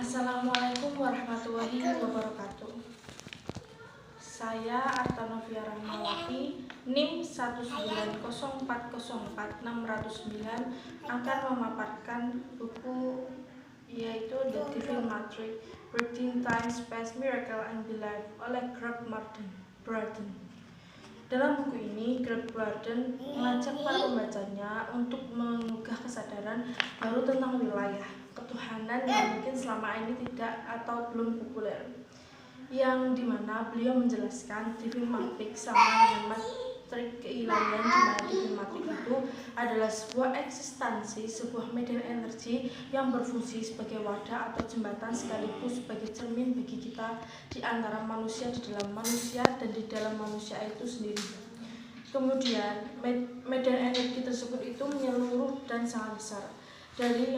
Assalamualaikum warahmatullahi wabarakatuh. Saya Arta Novia Rahmawati, NIM 190404609 akan memaparkan buku yaitu The Divine Matrix, Within Time, Space, Miracle, and Belief oleh Greg Braden. Dalam buku ini, Greg Braden mengajak para pembacanya untuk menggugah kesadaran baru tentang wilayah ketuhanan yang mungkin selama ini tidak atau belum populer, yang dimana beliau menjelaskan Divine Matrix sama dengan matrik keilahian, dimana Divine Matrix itu adalah sebuah eksistensi, sebuah medan energi yang berfungsi sebagai wadah atau jembatan sekaligus sebagai cermin bagi kita di antara manusia, di dalam manusia, dan di dalam manusia itu sendiri. Kemudian medan energi tersebut itu menyeluruh dan sangat besar, dari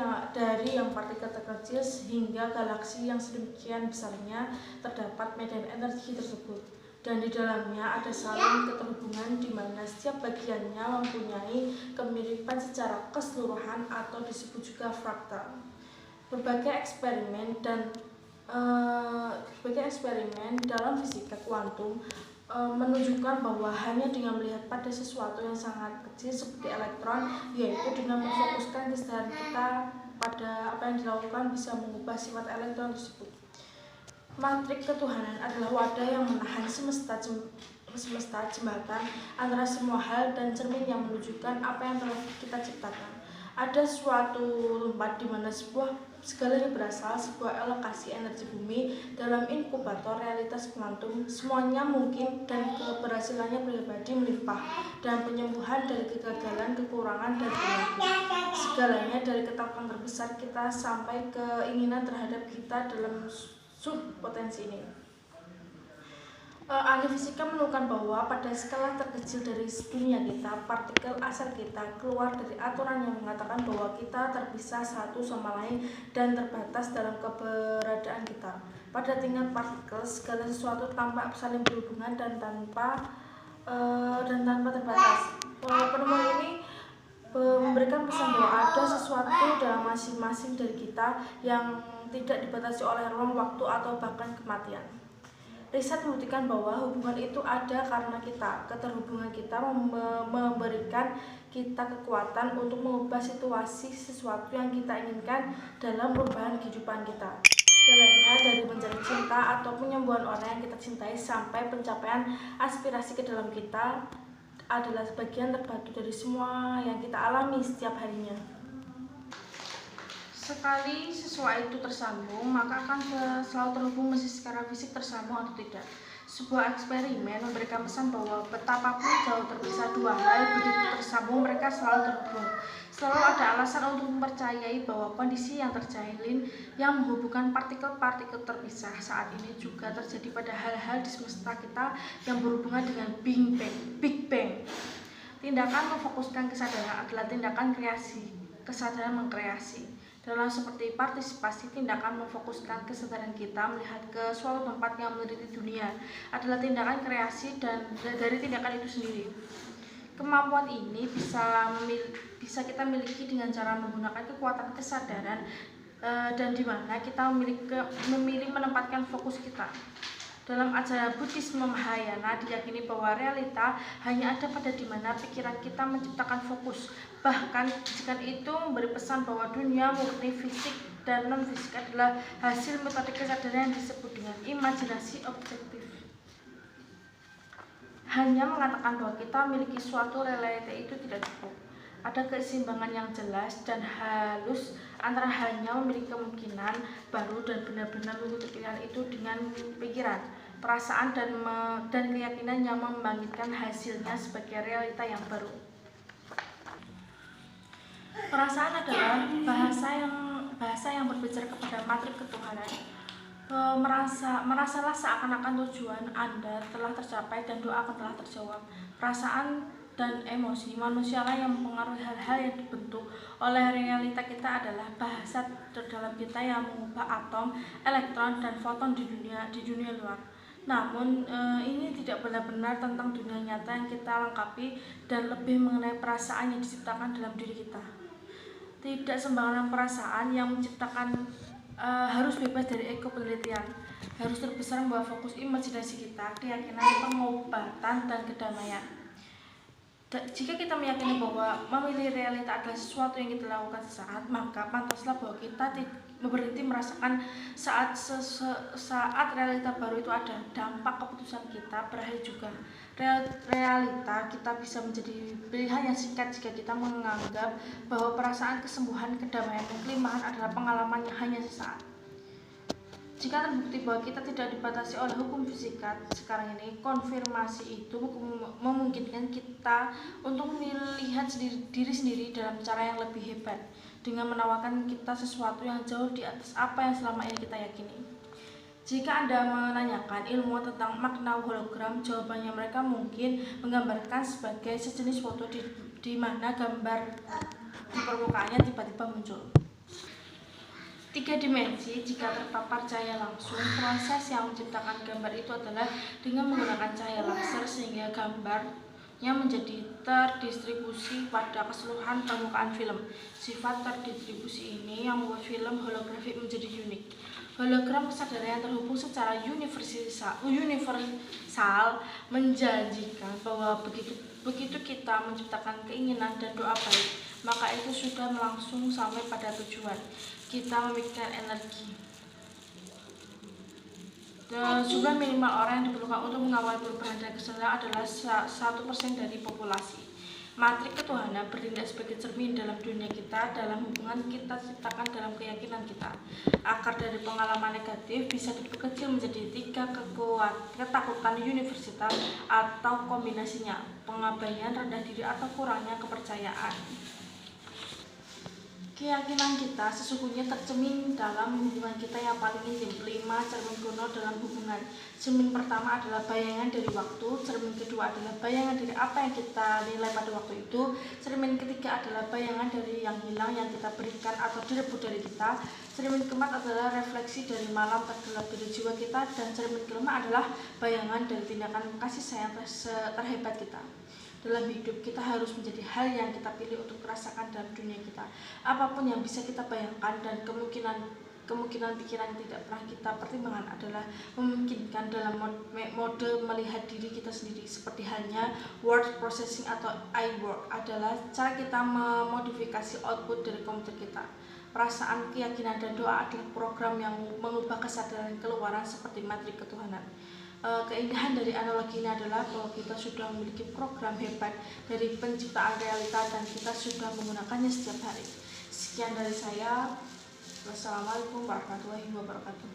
yang partikel terkecil hingga galaksi yang sedemikian besarnya terdapat medan energi tersebut, dan di dalamnya ada saling keterhubungan di mana setiap bagiannya mempunyai kemiripan secara keseluruhan atau disebut juga fraktal. Berbagai eksperimen dalam fisika kuantum menunjukkan bahwa hanya dengan melihat pada sesuatu yang sangat kecil seperti elektron, yaitu dengan memfokuskan kesadaran kita pada apa yang dilakukan, bisa mengubah sifat elektron tersebut. Matrik ketuhanan adalah wadah yang menahan semesta jembatan antara semua hal dan cermin yang menunjukkan apa yang telah kita ciptakan. Ada suatu tempat di mana segalanya berasal, sebuah lokasi energi bumi dalam inkubator realitas kuantum. Semuanya mungkin dan keberhasilannya pribadi melimpah, dan penyembuhan dari kegagalan, kekurangan, dan penyakit. Segalanya dari ketakutan terbesar kita sampai keinginan terhadap kita dalam subpotensi ini. Ahli fisika menemukan bahwa pada skala terkecil dari dunia kita, partikel asal kita keluar dari aturan yang mengatakan bahwa kita terpisah satu sama lain dan terbatas dalam keberadaan kita. Pada tingkat partikel, segala sesuatu tampak saling berhubungan dan tanpa terbatas. Penemuan ini memberikan pesan bahwa ada sesuatu dalam masing-masing dari kita yang tidak dibatasi oleh ruang, waktu, atau bahkan kematian. Riset membuktikan bahwa hubungan itu ada karena keterhubungan kita memberikan kita kekuatan untuk mengubah situasi sesuatu yang kita inginkan dalam perubahan kehidupan kita. Segalanya dari mencari cinta atau penyembuhan orang yang kita cintai sampai pencapaian aspirasi ke dalam kita adalah sebagian terbantu dari semua yang kita alami setiap harinya. Sekali sesuatu itu tersambung, maka akan selalu terhubung meski secara fisik tersambung atau tidak. Sebuah eksperimen memberikan pesan bahwa betapapun jauh terpisah dua hal, begitu tersambung mereka selalu terhubung. Selalu ada alasan untuk mempercayai bahwa kondisi yang terjalin yang menghubungkan partikel-partikel terpisah saat ini juga terjadi pada hal-hal di semesta kita yang berhubungan dengan Big Bang. Tindakan memfokuskan kesadaran adalah tindakan kreasi, kesadaran mengkreasi. Dalam seperti partisipasi, tindakan memfokuskan kesadaran kita melihat ke suatu tempat yang meneliti dunia adalah tindakan kreasi dan dari tindakan itu sendiri. Kemampuan ini bisa kita miliki dengan cara menggunakan kekuatan kesadaran dan di mana kita memilih menempatkan fokus kita. Dalam ajaran Buddhisme Mahayana diyakini bahwa realita hanya ada pada di mana pikiran kita menciptakan fokus. Bahkan jika itu memberi pesan bahwa dunia murni fisik dan non-fisik adalah hasil metode kesadaran yang disebut dengan imajinasi objektif. Hanya mengatakan bahwa kita memiliki suatu realita itu tidak cukup. Ada keseimbangan yang jelas dan halus antara hanya memiliki kemungkinan baru dan benar-benar mengikuti pilihan itu dengan pikiran, perasaan, dan keyakinan yang membangkitkan hasilnya sebagai realita yang baru. Perasaan adalah bahasa yang berbicara kepada matrik ketuhanan. Merasalah seakan-akan tujuan Anda telah tercapai dan doa akan telah terjawab. Perasaan dan emosi manusialah yang mempengaruhi hal-hal yang dibentuk oleh realita kita adalah bahasa terdalam kita yang mengubah atom, elektron, dan foton di dunia luar. Namun ini tidak benar-benar tentang dunia nyata yang kita lengkapi dan lebih mengenai perasaan yang diciptakan dalam diri kita. Tidak sembarangan perasaan yang menciptakan harus bebas dari ego penelitian, harus terbesar membawa fokus imajinasi kita, keyakinan, pengobatan, dan kedamaian. Jika kita meyakini bahwa memilih realita adalah sesuatu yang kita lakukan sesaat, maka pantaslah bahwa kita berhenti merasakan saat realita baru itu ada. Dampak keputusan kita berakhir juga. Realita kita bisa menjadi pilihan yang singkat jika kita menganggap bahwa perasaan kesembuhan, kedamaian, dan kelimpahan adalah pengalaman yang hanya sesaat. Jika terbukti bahwa kita tidak dibatasi oleh hukum fisika sekarang ini, konfirmasi itu memungkinkan kita untuk melihat diri sendiri dalam cara yang lebih hebat, dengan menawarkan kita sesuatu yang jauh di atas apa yang selama ini kita yakini. Jika Anda menanyakan ilmuwan tentang makna hologram, jawabannya mereka mungkin menggambarkan sebagai sejenis foto di mana gambar di permukaannya tiba-tiba muncul. 3 dimensi. Jika terpapar cahaya langsung, proses yang menciptakan gambar itu adalah dengan menggunakan cahaya laser sehingga gambarnya menjadi terdistribusi pada keseluruhan permukaan film. Sifat terdistribusi ini yang membuat film holografik menjadi unik. Hologram kesadaran yang terhubung secara universal menjanjikan bahwa begitu kita menciptakan keinginan dan doa baik, maka itu sudah langsung sampai pada tujuan. Kita memikirkan energi. Jumlah minimal orang yang diperlukan untuk mengawal perubahan dan kesadaran adalah 1% dari populasi. Matrik ketuhanan bertindak sebagai cermin dalam dunia kita, dalam hubungan kita ciptakan, dalam keyakinan kita. Akar dari pengalaman negatif bisa diperkecil menjadi 3 ketakutan universal atau kombinasinya, pengabaian, rendah diri, atau kurangnya kepercayaan. Keyakinan kita sesungguhnya tercermin dalam hubungan kita yang paling intim. 5 cermin kuno dalam hubungan. Cermin pertama adalah bayangan dari waktu, cermin kedua adalah bayangan dari apa yang kita nilai pada waktu itu, cermin ketiga adalah bayangan dari yang hilang yang kita berikan atau direbut dari kita, cermin keempat adalah refleksi dari malam tergelap dari jiwa kita, dan cermin kelima adalah bayangan dari tindakan kasih sayang terhebat kita. Dalam hidup kita harus menjadi hal yang kita pilih untuk merasakan dalam dunia kita. Apapun yang bisa kita bayangkan dan kemungkinan pikiran yang tidak pernah kita pertimbangkan adalah memungkinkan dalam mode melihat diri kita sendiri. Seperti halnya word processing atau iWork adalah cara kita memodifikasi output dari komputer kita. Perasaan, keyakinan, dan doa adalah program yang mengubah kesadaran keluaran seperti matrik ketuhanan. Keindahan dari analogi ini adalah bahwa kita sudah memiliki program hebat dari penciptaan realita dan kita sudah menggunakannya setiap hari. Sekian dari saya. Wassalamualaikum warahmatullahi wabarakatuh.